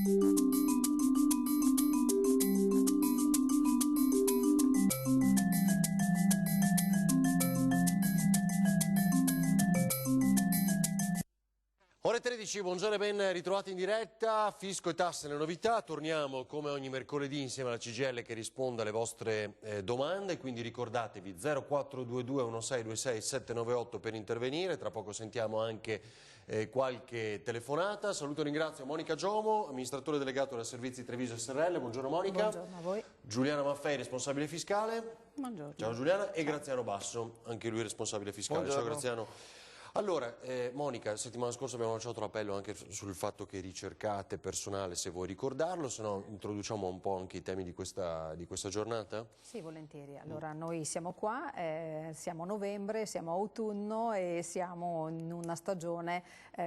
Ore 13, buongiorno e ben ritrovati in diretta. Fisco e tasse, le novità. Torniamo come ogni mercoledì insieme alla CGIL che risponde alle vostre domande, quindi ricordatevi 0422 1626 798 per intervenire. Tra poco sentiamo anche qualche telefonata. Saluto e ringrazio Monica Giomo, amministratore delegato del Servizi Treviso SRL. Buongiorno Monica. Buongiorno a voi. Giuliana Maffei, responsabile fiscale. Buongiorno. Ciao Giuliana. E Graziano Basso, anche lui responsabile fiscale. Buongiorno. Ciao Graziano. Allora, Monica, settimana scorsa abbiamo lanciato l'appello anche sul fatto che ricercate personale, se vuoi ricordarlo, se no introduciamo un po' anche i temi di questa giornata? Sì, volentieri. Allora, noi siamo qua, siamo a novembre, siamo a autunno e siamo in una stagione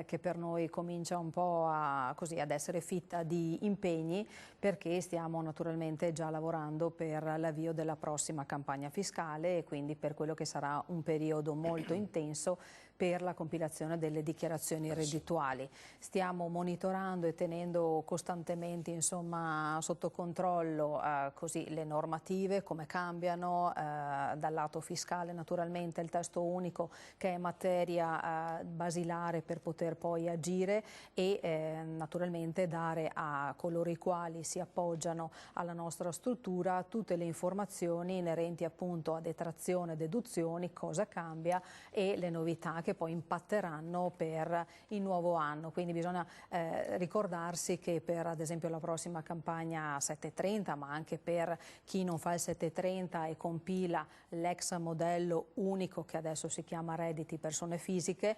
che per noi comincia un po' ad essere fitta di impegni, perché stiamo naturalmente già lavorando per l'avvio della prossima campagna fiscale e quindi per quello che sarà un periodo molto intenso per la compilazione delle dichiarazioni reddituali. Stiamo monitorando e tenendo costantemente sotto controllo così le normative, come cambiano, dal lato fiscale naturalmente il testo unico che è materia basilare per poter poi agire e naturalmente dare a coloro i quali si appoggiano alla nostra struttura tutte le informazioni inerenti appunto a detrazione, deduzioni, cosa cambia e le novità che poi impatteranno per il nuovo anno. Quindi bisogna ricordarsi che per ad esempio la prossima campagna 730, ma anche per chi non fa il 730 e compila l'ex modello unico che adesso si chiama redditi persone fisiche,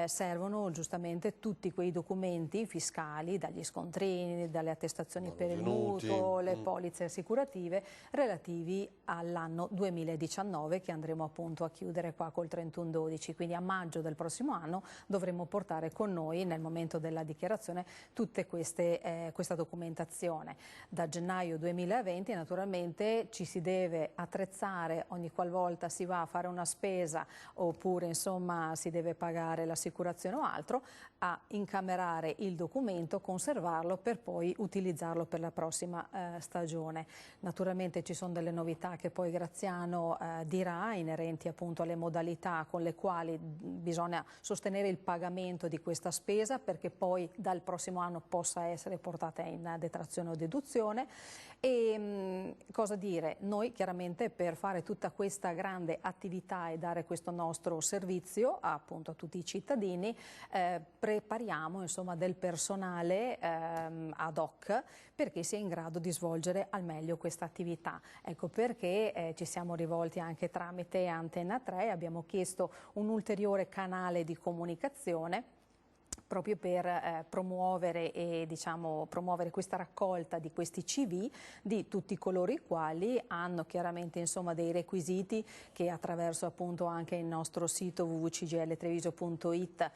servono giustamente tutti quei documenti fiscali, dagli scontrini, dalle attestazioni per il mutuo, le polizze assicurative relativi all'anno 2019 che andremo appunto a chiudere qua col 31/12, quindi a maggio del prossimo anno dovremo portare con noi nel momento della dichiarazione tutte questa documentazione. Da gennaio 2020 naturalmente ci si deve attrezzare ogni qualvolta si va a fare una spesa oppure insomma si deve pagare l'assicurazione o altro, a incamerare il documento, conservarlo per poi utilizzarlo per la prossima stagione. Naturalmente ci sono delle novità che poi Graziano dirà inerenti appunto alle modalità con le quali bisogna sostenere il pagamento di questa spesa perché poi dal prossimo anno possa essere portata in detrazione o deduzione. E cosa dire? Noi chiaramente per fare tutta questa grande attività e dare questo nostro servizio appunto a tutti i cittadini prepariamo insomma del personale ad hoc perché sia in grado di svolgere al meglio questa attività. Ecco perché ci siamo rivolti anche tramite Antenna 3, abbiamo chiesto un ulteriore canale di comunicazione proprio per promuovere promuovere questa raccolta di questi CV di tutti coloro i quali hanno chiaramente insomma dei requisiti che attraverso appunto anche il nostro sito www.cgltreviso.it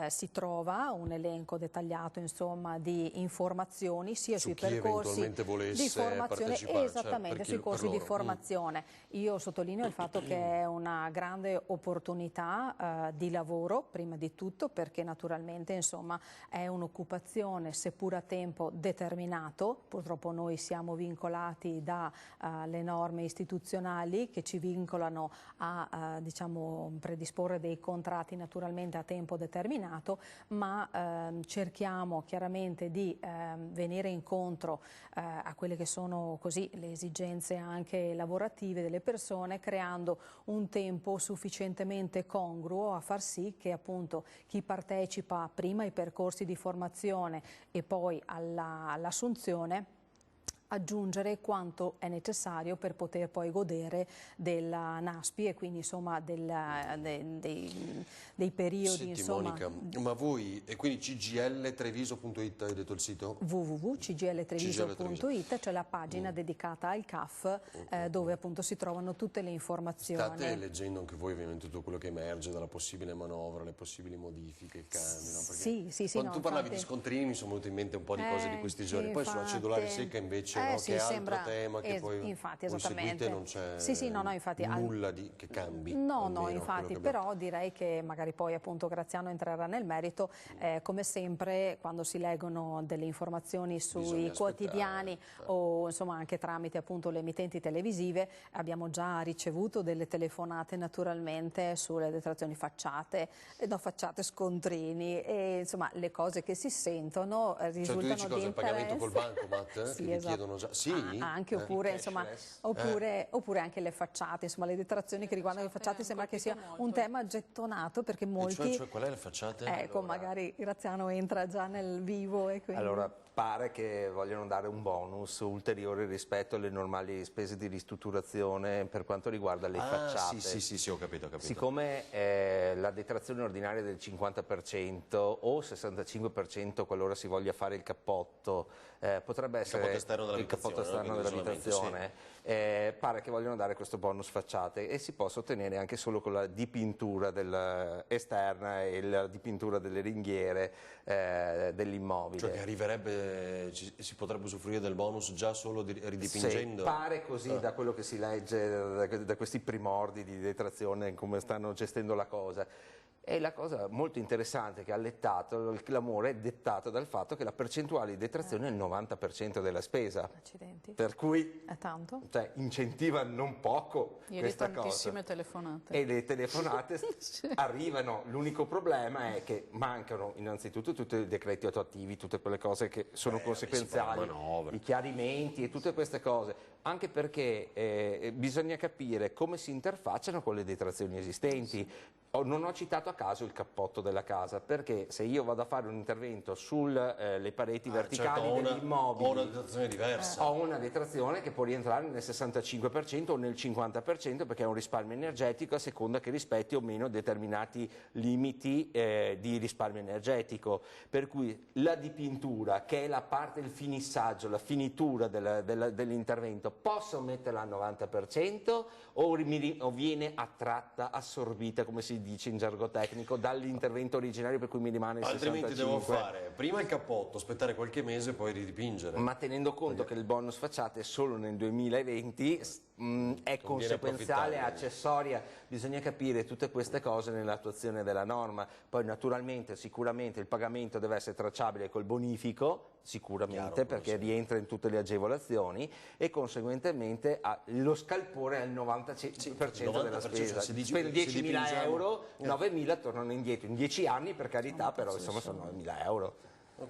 si trova un elenco dettagliato insomma di informazioni sia sui percorsi di formazione, esattamente sui corsi di formazione. Io sottolineo il fatto che è una grande opportunità di lavoro prima di tutto perché naturalmente insomma è un'occupazione seppur a tempo determinato, purtroppo noi siamo vincolati dalle norme istituzionali che ci vincolano a predisporre dei contratti naturalmente a tempo determinato, ma cerchiamo chiaramente di venire incontro a quelle che sono così le esigenze anche lavorative delle persone, creando un tempo sufficientemente congruo a far sì che appunto chi partecipa prima ai percorsi di formazione e poi all'assunzione aggiungere quanto è necessario per poter poi godere della NASPI e quindi insomma dei periodi. Senti, insomma. Monica, ma voi, e quindi cgltreviso.it hai detto il sito? www.cgltreviso.it, c'è la pagina dedicata al CAF dove appunto si trovano tutte le informazioni. State leggendo anche voi ovviamente tutto quello che emerge dalla possibile manovra, le possibili modifiche, i cambi, no? Sì, quando tu parlavi infatti, di scontrini mi sono venute in mente un po' di cose di questi giorni, poi sulla cedolare secca invece dice no, sì, che è sembra, altro tema che poi infatti, voi esattamente. seguite, non c'è Sì, no, infatti, nulla che cambi. no, almeno infatti, quello che abbiamo. però direi che magari poi appunto Graziano entrerà nel merito. Come sempre quando si leggono delle informazioni sui Bisogna quotidiani aspettare. o insomma anche tramite appunto le emittenti televisive, abbiamo già ricevuto delle telefonate naturalmente sulle detrazioni facciate, no, facciate scontrini, e insomma le cose che si sentono Cioè tu risultano dici cosa? di Il pagamento col interesse. bancomat? Sì, che vi esatto. chiedono già? Sì? Anche oppure, insomma, Cashless. oppure anche le facciate, insomma le detrazioni che riguardano le facciate sembra che sia un tema gettonato perché E molti... cioè qual è la facciate? Ecco, magari Graziano entra già nel vivo e quindi... Allora, pare che vogliono dare un bonus ulteriore rispetto alle normali spese di ristrutturazione per quanto riguarda le facciate. Sì, ho capito. Siccome la detrazione ordinaria del 50% o 65% qualora si voglia fare il cappotto, potrebbe essere il cappotto esterno dell'abitazione, pare che vogliono dare questo bonus facciate e si possa ottenere anche solo con la dipintura esterna e la dipintura delle ringhiere dell'immobile. Cioè che arriverebbe, si potrebbe usufruire del bonus già solo ridipingendo? Sì, pare così da quello che si legge da questi primordi di detrazione, come stanno gestendo la cosa. E la cosa molto interessante che ha allettato, il clamore è dettato dal fatto che la percentuale di detrazione è il 90% della spesa. Accidenti. Per cui È tanto? cioè, incentiva non poco questa cosa. Tantissime telefonate. E le telefonate arrivano, l'unico problema è che mancano innanzitutto tutti i decreti attuativi, tutte quelle cose che sono conseguenziali, i chiarimenti e tutte queste cose, anche perché bisogna capire come si interfacciano con le detrazioni esistenti. Non ho citato a caso il cappotto della casa, perché se io vado a fare un intervento sulle pareti verticali degli immobili, ho una detrazione diversa. ho una detrazione che può rientrare nel 65% o nel 50% perché è un risparmio energetico a seconda che rispetti o meno determinati limiti di risparmio energetico. Per cui la dipintura, che è la parte del finissaggio, la finitura dell'intervento, posso metterla al 90% o viene attratta, assorbita, come si dice in gergo tecnico, dall'intervento originario, per cui mi rimane il 65%. Altrimenti devo fare prima il cappotto, aspettare qualche mese e poi ridipingere. Ma tenendo conto che il bonus facciate è solo nel 2020, è conseguenziale, accessoria, bisogna capire tutte queste cose nell'attuazione della norma. Poi naturalmente, sicuramente il pagamento deve essere tracciabile col bonifico, sicuramente, perché rientra in tutte le agevolazioni, e conseguentemente lo scalpore è il 90% della spesa. Cioè, Spendo 10.000 euro, 9.000 tornano indietro in 10 anni, per carità, però insomma sono 9.000 euro.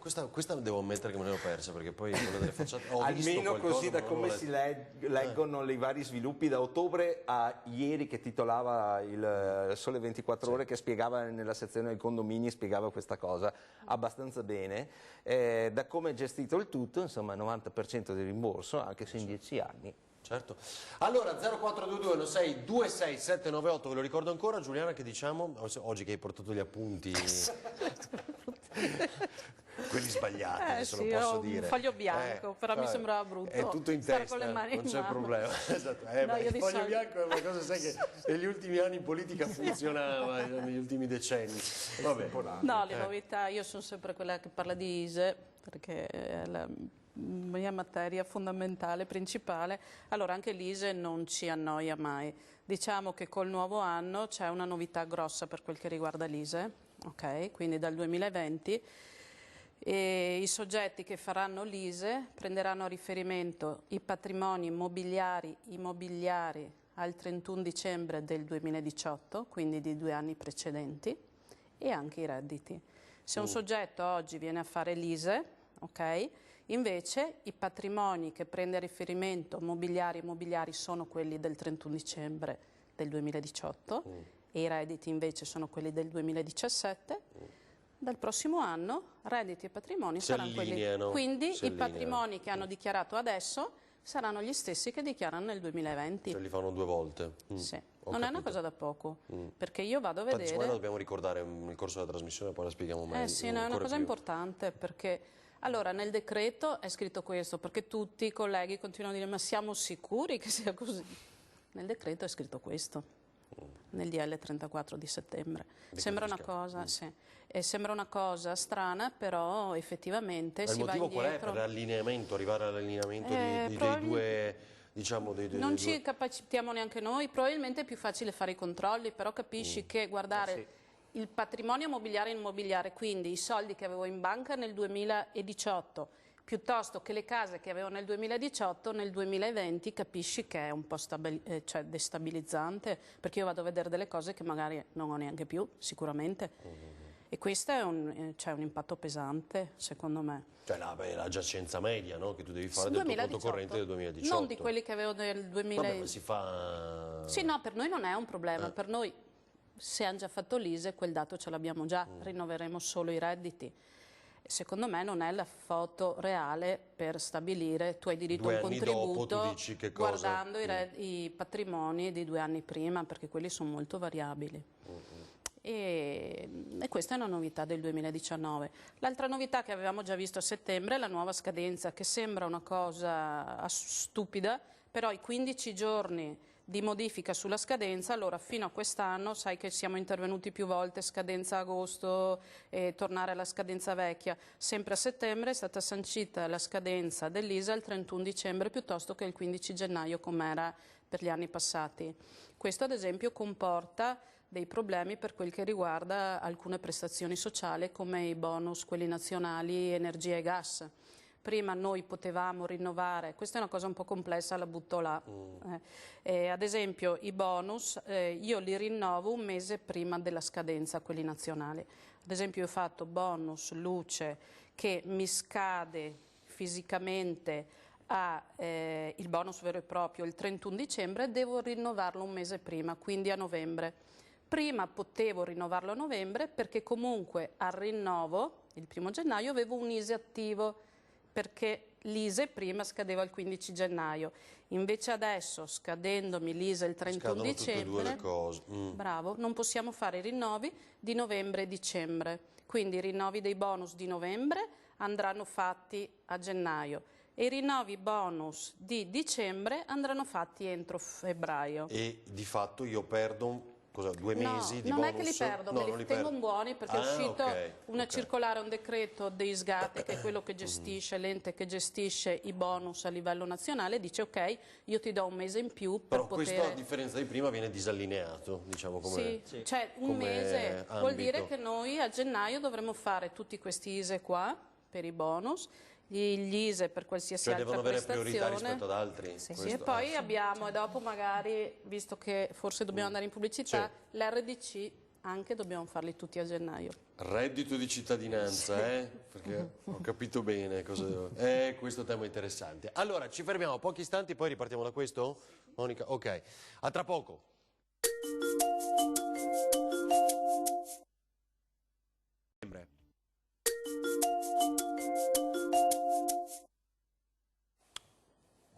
Questa devo ammettere che me l'ho persa, perché poi quella delle facciate Almeno così da come si leggono i vari sviluppi da ottobre a ieri, che titolava il Sole 24 Ore, che spiegava nella sezione del condomini, spiegava questa cosa abbastanza bene. Da come è gestito il tutto, insomma 90% di rimborso anche se in 10 anni. Certo. Allora 0422 16 26 798, ve lo ricordo ancora. Giuliana, che diciamo oggi che hai portato gli appunti quelli sbagliati, adesso Sì, lo posso ho dire. un foglio bianco, però mi sembrava brutto. È tutto in stare testa, con le mani non in c'è mano. problema. Esatto. No, Il foglio bianco è una cosa, sai, che negli ultimi anni in politica funzionava, negli ultimi decenni. Vabbè. No, le novità, io sono sempre quella che parla di ISE, perché è la mia materia fondamentale, principale. Allora, anche l'ISE non ci annoia mai. Diciamo che col nuovo anno c'è una novità grossa per quel che riguarda l'ISE, ok? Quindi dal 2020 i soggetti che faranno l'ISE prenderanno a riferimento i patrimoni immobiliari al 31 dicembre del 2018, quindi di 2 anni precedenti, e anche i redditi. Se un soggetto oggi viene a fare l'ISE, ok? Invece i patrimoni che prende a riferimento immobiliari sono quelli del 31 dicembre del 2018 e i redditi invece sono quelli del 2017. Dal prossimo anno redditi e patrimoni saranno quelli. Quindi i patrimoni che hanno dichiarato adesso saranno gli stessi che dichiarano nel 2020. Cioè li fanno 2 volte. Sì. Non è una cosa da poco, perché io vado a vedere... Infatti, la dobbiamo ricordare nel corso della trasmissione, poi la spieghiamo meglio. Sì, no, è una cosa importante, perché allora nel decreto è scritto questo, perché tutti i colleghi continuano a dire ma siamo sicuri che sia così? Nel decreto è scritto questo. nel DL 34 di settembre. Sembra una cosa, sì. Sembra una cosa strana, però effettivamente si va indietro. Il motivo qual è per l'allineamento, arrivare all'allineamento dei due, diciamo, non ci capacitiamo neanche noi, probabilmente è più facile fare i controlli, però capisci che guardare il patrimonio mobiliare e immobiliare, quindi i soldi che avevo in banca nel 2018, piuttosto che le case che avevo nel 2018, nel 2020 capisci che è un po' destabilizzante, perché io vado a vedere delle cose che magari non ho neanche più, sicuramente. E questo è un impatto pesante, secondo me. Cioè la giacenza media, no? Che tu devi fare del tuo conto corrente del 2018. Non di quelli che avevo nel 2000. Vabbè, ma si fa... Sì, no, per noi non è un problema. Per noi, se hanno già fatto l'ISEE, quel dato ce l'abbiamo già, rinnoveremo solo i redditi. Secondo me non è la foto reale per stabilire, tu hai diritto a un contributo dopo, tu dici che cosa? Guardando i patrimoni di 2 anni prima, perché quelli sono molto variabili. E questa è una novità del 2019. L'altra novità che avevamo già visto a settembre è la nuova scadenza, che sembra una cosa stupida, però i 15 giorni di modifica sulla scadenza, allora fino a quest'anno, sai che siamo intervenuti più volte, scadenza agosto e tornare alla scadenza vecchia, sempre a settembre è stata sancita la scadenza dell'ISEE il 31 dicembre piuttosto che il 15 gennaio come era per gli anni passati. Questo ad esempio comporta dei problemi per quel che riguarda alcune prestazioni sociali come i bonus, quelli nazionali, energia e gas. Prima noi potevamo rinnovare, questa è una cosa un po' complessa, la butto là. Ad esempio i bonus io li rinnovo un mese prima della scadenza, quelli nazionali. Ad esempio io ho fatto bonus luce che mi scade fisicamente il bonus vero e proprio il 31 dicembre, devo rinnovarlo un mese prima, quindi a novembre. Prima potevo rinnovarlo a novembre perché comunque al rinnovo, il 1 gennaio, avevo un ISEE attivo perché l'ISEE prima scadeva il 15 gennaio. Invece adesso, scadendomi l'ISEE il 31 dicembre, tutte e due le cose. Bravo, non possiamo fare i rinnovi di novembre e dicembre. Quindi i rinnovi dei bonus di novembre andranno fatti a gennaio e i rinnovi bonus di dicembre andranno fatti entro febbraio. E di fatto io perdo... 2 mesi di non bonus? è che li perdo, me li tengo buoni perché è uscito una circolare, un decreto di SGAT, che è quello che gestisce, l'ente che gestisce i bonus a livello nazionale, dice ok, io ti do un mese in più per Però poter... questo a differenza di prima viene disallineato, diciamo come... Sì, cioè un mese ambito. Vuol dire che noi a gennaio dovremo fare tutti questi ISEE qua per i bonus, gli ISEE per qualsiasi altra devono avere prestazione. priorità rispetto ad altri. Sì, e poi abbiamo, e dopo magari, visto che forse dobbiamo andare in pubblicità, l'RDC anche dobbiamo farli tutti a gennaio. Reddito di cittadinanza, perché ho capito bene cosa... questo tema è interessante. Allora, ci fermiamo pochi istanti, poi ripartiamo da questo? Monica? Ok, a tra poco.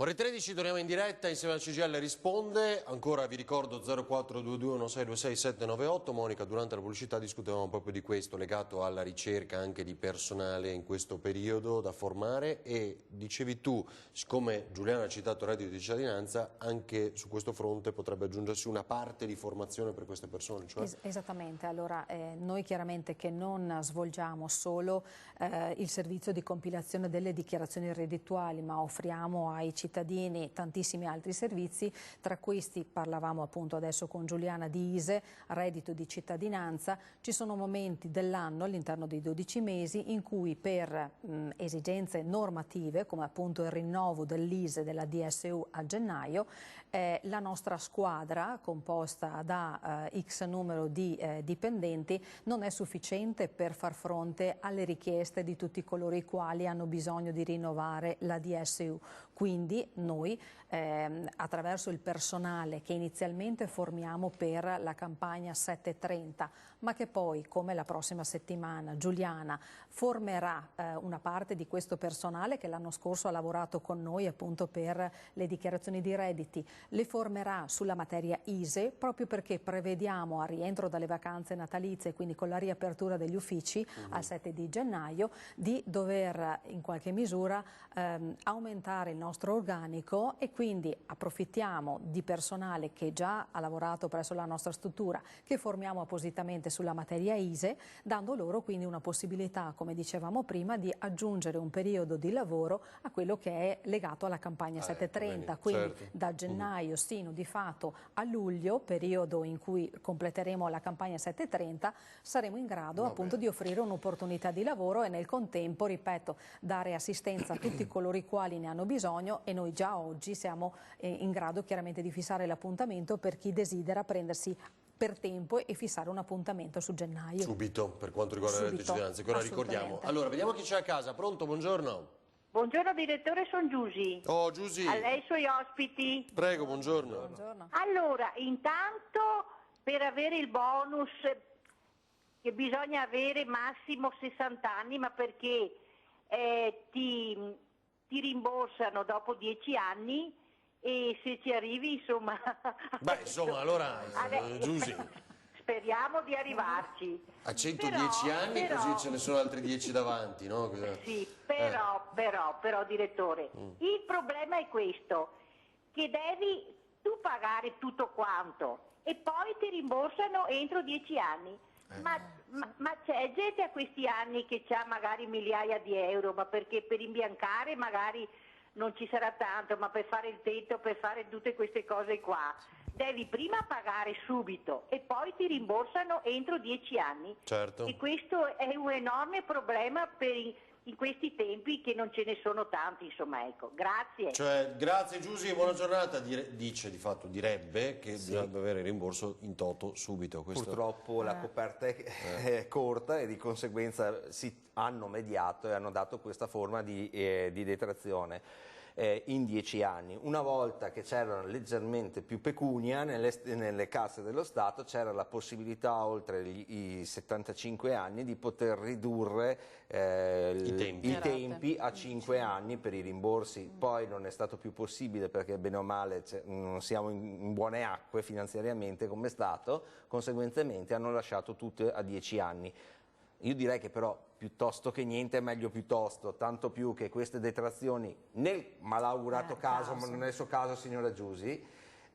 Ore 13, torniamo in diretta insieme al CGIL risponde, ancora vi ricordo 042216269798, Monica durante la pubblicità discutevamo proprio di questo, legato alla ricerca anche di personale in questo periodo da formare e dicevi tu, siccome Giuliana ha citato il reddito di cittadinanza, anche su questo fronte potrebbe aggiungersi una parte di formazione per queste persone, cioè... Esattamente, allora noi chiaramente che non svolgiamo solo il servizio di compilazione delle dichiarazioni reddituali, ma offriamo ai cittadini tantissimi altri servizi, tra questi parlavamo appunto adesso con Giuliana di ISEE, reddito di cittadinanza. Ci sono momenti dell'anno all'interno dei 12 mesi in cui per esigenze normative come appunto il rinnovo dell'ISEE della DSU a gennaio la nostra squadra composta da X numero di dipendenti non è sufficiente per far fronte alle richieste di tutti coloro i quali hanno bisogno di rinnovare la DSU. Quindi noi attraverso il personale che inizialmente formiamo per la campagna 730, ma che poi, come la prossima settimana, Giuliana formerà una parte di questo personale che l'anno scorso ha lavorato con noi appunto per le dichiarazioni di redditi, le formerà sulla materia ISEE, proprio perché prevediamo al rientro dalle vacanze natalizie, quindi con la riapertura degli uffici al 7 di gennaio, di dover in qualche misura aumentare il nostro organico, e quindi approfittiamo di personale che già ha lavorato presso la nostra struttura, che formiamo appositamente sulla materia ISEE, dando loro quindi una possibilità, come dicevamo prima, di aggiungere un periodo di lavoro a quello che è legato alla campagna 730, quindi certo. da gennaio sino di fatto a luglio, periodo in cui completeremo la campagna 730, saremo in grado appunto di offrire un'opportunità di lavoro e nel contempo, ripeto, dare assistenza a tutti coloro i quali ne hanno bisogno, e noi già oggi siamo in grado chiaramente di fissare l'appuntamento per chi desidera prendersi per tempo e fissare un appuntamento su gennaio. Subito, per quanto riguarda le cittadinanze, che ora ricordiamo. Allora, vediamo chi c'è a casa. Pronto, buongiorno. Buongiorno direttore, sono Giusy. Oh, Giusy. A lei e i suoi ospiti. Prego, buongiorno. Buongiorno. Allora, intanto per avere il bonus che bisogna avere massimo 60 anni, ma perché ti rimborsano dopo 10 anni e se ci arrivi, insomma... Beh, insomma, allora, Giusy, speriamo di arrivarci. a 110 anni però, così ce ne sono altri 10 davanti, no? Sì, però, direttore, il problema è questo, che devi tu pagare tutto quanto e poi ti rimborsano entro 10 anni. Ma c'è gente a questi anni che ha magari migliaia di euro, ma perché per imbiancare magari non ci sarà tanto, ma per fare il tetto, per fare tutte queste cose qua, devi prima pagare subito e poi ti rimborsano entro 10 anni. Certo. E questo è un enorme problema in questi tempi, che non ce ne sono tanti, insomma, ecco. Grazie. Cioè, grazie Giusy, buona giornata. Dice, di fatto, direbbe che bisogna avere il rimborso in toto subito. Questo... Purtroppo la coperta è corta e di conseguenza hanno mediato e hanno dato questa forma di detrazione. In 10 anni. Una volta che c'era leggermente più pecunia nelle casse dello Stato, c'era la possibilità, oltre i 75 anni, di poter ridurre i tempi a 5 anni per i rimborsi. Poi non è stato più possibile perché bene o male non siamo in buone acque finanziariamente come Stato, conseguentemente hanno lasciato tutte a 10 anni. Io direi che però piuttosto che niente è meglio piuttosto, tanto più che queste detrazioni, nel malaugurato caso, ma nel suo caso signora Giusy,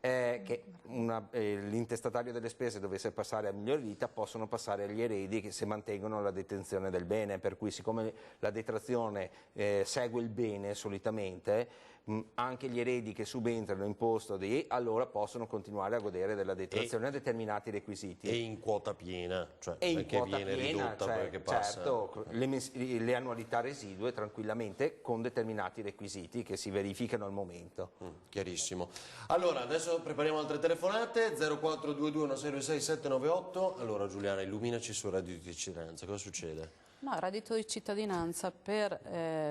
che l'intestatario delle spese dovesse passare a miglior vita, possono passare agli eredi che se mantengono la detenzione del bene, per cui siccome la detrazione segue il bene solitamente, anche gli eredi che subentrano in posto allora possono continuare a godere della detrazione a determinati requisiti. E in quota piena, cioè Perché viene ridotta perché passa. Certo, le annualità residue tranquillamente con determinati requisiti che si verificano al momento. Chiarissimo. Allora, adesso prepariamo altre telefonate, 0422 106 798. Allora Giuliana, illuminaci sul reddito di cittadinanza, cosa succede? No, reddito di cittadinanza,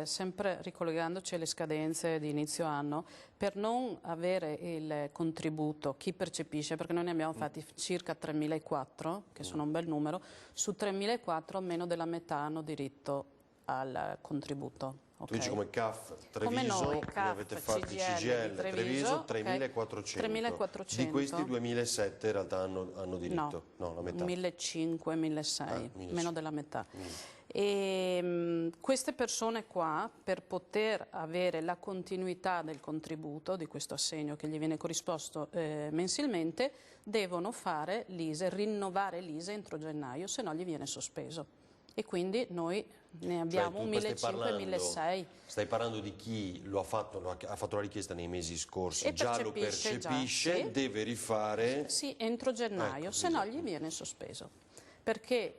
sempre ricollegandoci alle scadenze di inizio anno, per non avere il contributo, chi percepisce, perché noi ne abbiamo fatti circa 3.400, che sono un bel numero, su 3.400 meno della metà hanno diritto al contributo. Tu dici come CAF Treviso, come noi, CAF, avete fatto CGIL di Treviso, Treviso, 3.400. 3.400. Di questi 2.700 in realtà hanno diritto? No, la metà. 1.500, 1.600, meno della metà. Mm. Queste persone qua, per poter avere la continuità del contributo, di questo assegno che gli viene corrisposto mensilmente, devono fare l'ISEE, rinnovare l'ISEE entro gennaio, se no gli viene sospeso. E quindi noi ne abbiamo un 1.500-1.600. Stai parlando di chi ha fatto la richiesta nei mesi scorsi, E già lo percepisce, già, sì. Deve rifare... Sì, entro gennaio, se no gli viene sospeso. Perché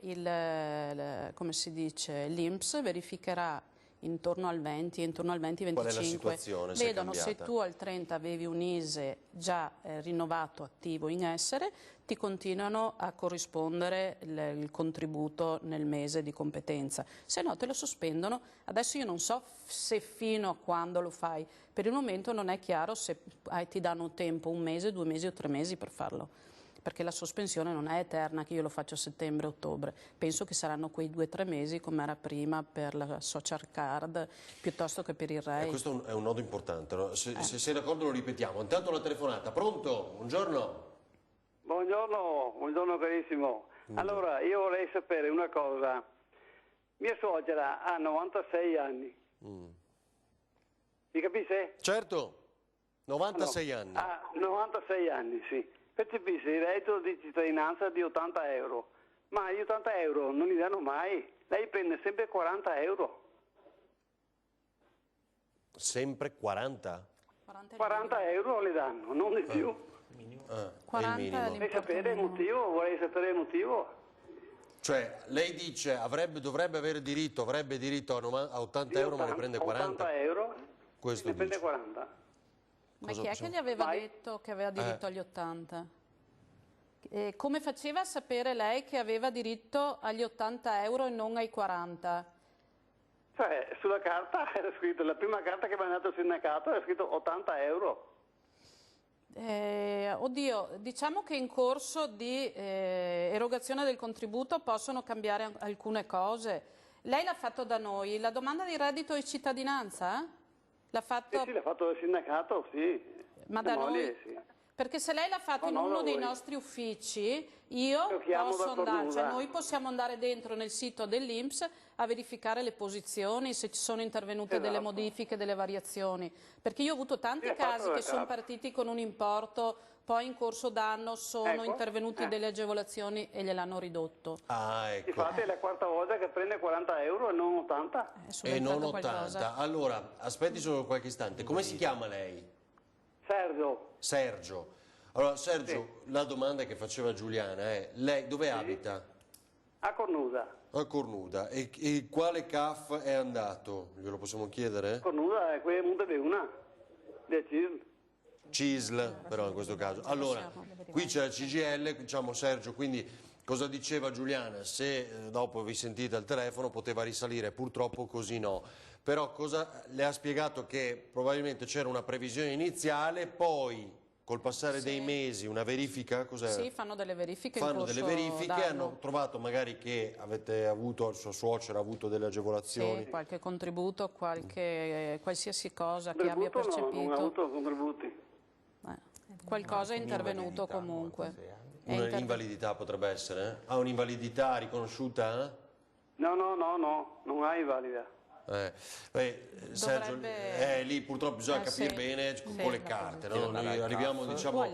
come si dice, l'INPS verificherà intorno al 20, intorno al 20-25. Qual è la situazione? Vedono se tu al 30 avevi un ISEE già rinnovato, attivo, in essere, ti continuano a corrispondere il contributo nel mese di competenza. Se no te lo sospendono. Adesso io non so se fino a quando lo fai. Per il momento non è chiaro se ti danno tempo, 1 mese, 2 mesi o 3 mesi per farlo. perché la sospensione non è eterna, che io lo faccio a settembre-ottobre. Penso che saranno quei 2 o 3 mesi come era prima per la social card piuttosto che per il REI. Questo è un nodo importante, no? Se sei d'accordo lo ripetiamo. Intanto la telefonata, pronto? Buongiorno. Buongiorno carissimo. Allora, io vorrei sapere una cosa. Mia suocera ha 96 anni. Mi capisce? Certo, 96 anni. Ha 96 anni, sì. Percepisce il reddito di cittadinanza di 80 euro. Ma gli 80 euro non li danno mai. Lei prende sempre 40 euro. Sempre 40? 40 euro le danno, non di più. È il 40 minimo. Vorrei sapere il motivo, vorrei sapere il motivo. Cioè, lei dice avrebbe diritto a 80 euro, ma ne prende 40? 80 euro, Questo ne prende dice. 40. Ma chi è che gli aveva detto che aveva diritto agli 80? E come faceva a sapere lei che aveva diritto agli 80 euro e non ai 40? Cioè, sulla carta era scritto, la prima carta che mi ha dato il sindacato era scritto 80 euro. Oddio, diciamo che in corso di erogazione del contributo possono cambiare alcune cose. Lei l'ha fatto da noi, la domanda di reddito e cittadinanza? L'ha fatto... Sì, l'ha fatto il sindacato, sì. Ma da noi? Sì. Perché se lei l'ha fatto in uno dei nostri uffici, io posso andare, cioè noi possiamo andare dentro nel sito dell'INPS a verificare le posizioni, se ci sono intervenute delle modifiche, delle variazioni. Perché io ho avuto tanti casi che sono partiti con un importo, poi in corso d'anno sono intervenuti delle agevolazioni e gliel'hanno ridotto. Ah, ecco. Infatti è la quarta volta che prende 40 euro e non 80. E non 80. Allora, aspetti solo qualche istante. Come si chiama lei? Sergio. Allora, Sergio, la domanda che faceva Giuliana è, lei dove abita? A Cornuda. A Cornuda. E quale CAF è andato? Glielo possiamo chiedere? Cornuda è quella di Montebeuna, del CISL. CISL, però in questo caso. Allora, qui c'è la CGIL, diciamo Sergio, quindi cosa diceva Giuliana? Se dopo vi sentite al telefono poteva risalire, purtroppo così no. Però le ha spiegato che probabilmente c'era una previsione iniziale, poi col passare dei mesi una verifica, cos'è? Sì, fanno delle verifiche. Fanno delle verifiche, hanno trovato magari che avete avuto, sua suocera ha avuto delle agevolazioni. Sì, qualche contributo, qualsiasi cosa che abbia percepito. No, non ha avuto contributi. Qualcosa è intervenuto comunque. Una invalidità potrebbe essere? Ha un'invalidità riconosciuta? No, non ha invalida. Sergio, lì purtroppo bisogna capire bene con le carte, no? Noi arriviamo diciamo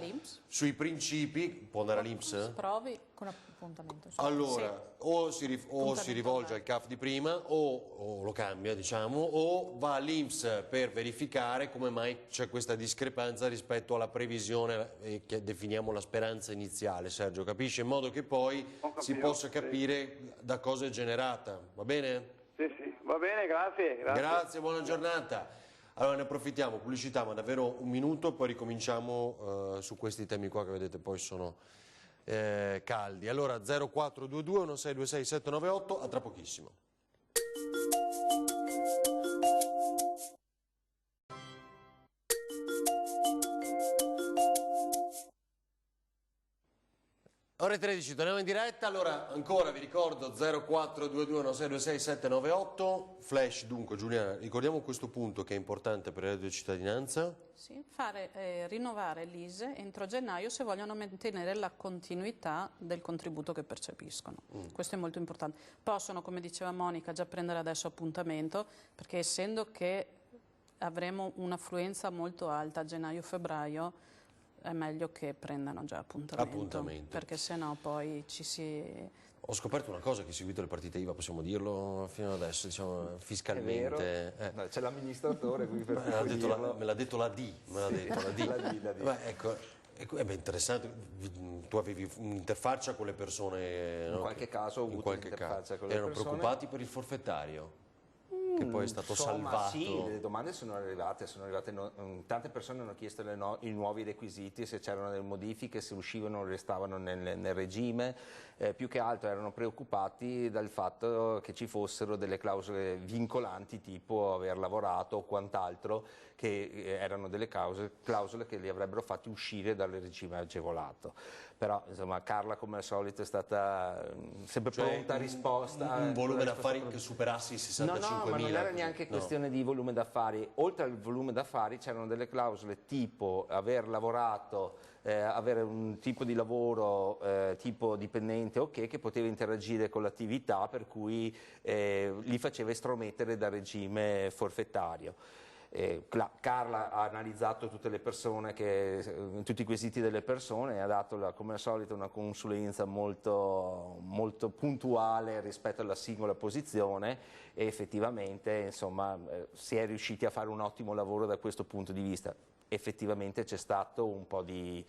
sui principi, può andare all'INPS? Provi con appuntamento. Allora, o si rivolge al CAF di prima o lo cambia, diciamo, o va all'INPS per verificare come mai c'è questa discrepanza rispetto alla previsione che definiamo la speranza iniziale, Sergio, capisce? In modo che poi si possa capire da cosa è generata, va bene? Sì, va bene, grazie. Grazie, buona giornata. Allora ne approfittiamo, pubblicità, ma davvero un minuto, poi ricominciamo su questi temi qua che vedete poi sono caldi. Allora 0422 1626 798, a tra pochissimo. Ore 13, torniamo in diretta, allora ancora vi ricordo 0422 1626 798, flash dunque Giuliana, ricordiamo questo punto che è importante per il reddito di cittadinanza. Sì, rinnovare l'ISEE entro gennaio se vogliono mantenere la continuità del contributo che percepiscono, questo è molto importante. Possono, come diceva Monica, già prendere adesso appuntamento perché essendo che avremo un'affluenza molto alta a gennaio-febbraio è meglio che prendano già appuntamento. Perché sennò poi ci si... Ho scoperto una cosa, che seguito le partite IVA, possiamo dirlo fino adesso, diciamo, fiscalmente. C'è l'amministratore qui per me l'ha detto la D, Beh, ecco, è interessante, tu avevi un'interfaccia con le persone, in qualche caso ho avuto un'interfaccia con le persone. Erano preoccupati per il forfettario? che poi è stato Insomma, salvato. sì, le domande sono arrivate tante persone hanno chiesto i nuovi requisiti, se c'erano delle modifiche, se uscivano o restavano nel regime, più che altro erano preoccupati dal fatto che ci fossero delle clausole vincolanti tipo aver lavorato o quant'altro, che erano delle clausole che li avrebbero fatti uscire dal regime agevolato. Però insomma Carla come al solito è stata sempre pronta a risposta. Un volume d'affari che superasse i 65.000. No, ma non era neanche questione di volume d'affari. Oltre al volume d'affari c'erano delle clausole tipo aver lavorato, avere un tipo di lavoro tipo dipendente che poteva interagire con l'attività, per cui li faceva estromettere dal regime forfettario. Carla ha analizzato tutte le persone, tutti i quesiti delle persone, e ha dato come al solito una consulenza molto, molto puntuale rispetto alla singola posizione, e effettivamente insomma, si è riusciti a fare un ottimo lavoro da questo punto di vista. Effettivamente c'è stato un po' di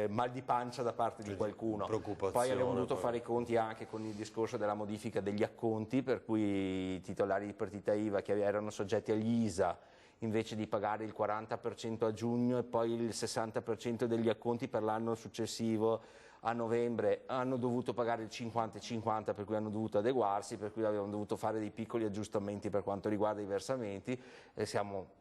mal di pancia da parte di qualcuno. Poi abbiamo dovuto fare i conti anche con il discorso della modifica degli acconti, per cui i titolari di partita IVA che erano soggetti agli ISA, invece di pagare il 40% a giugno e poi il 60% degli acconti per l'anno successivo a novembre, hanno dovuto pagare il 50-50, per cui hanno dovuto adeguarsi, per cui abbiamo dovuto fare dei piccoli aggiustamenti per quanto riguarda i versamenti, e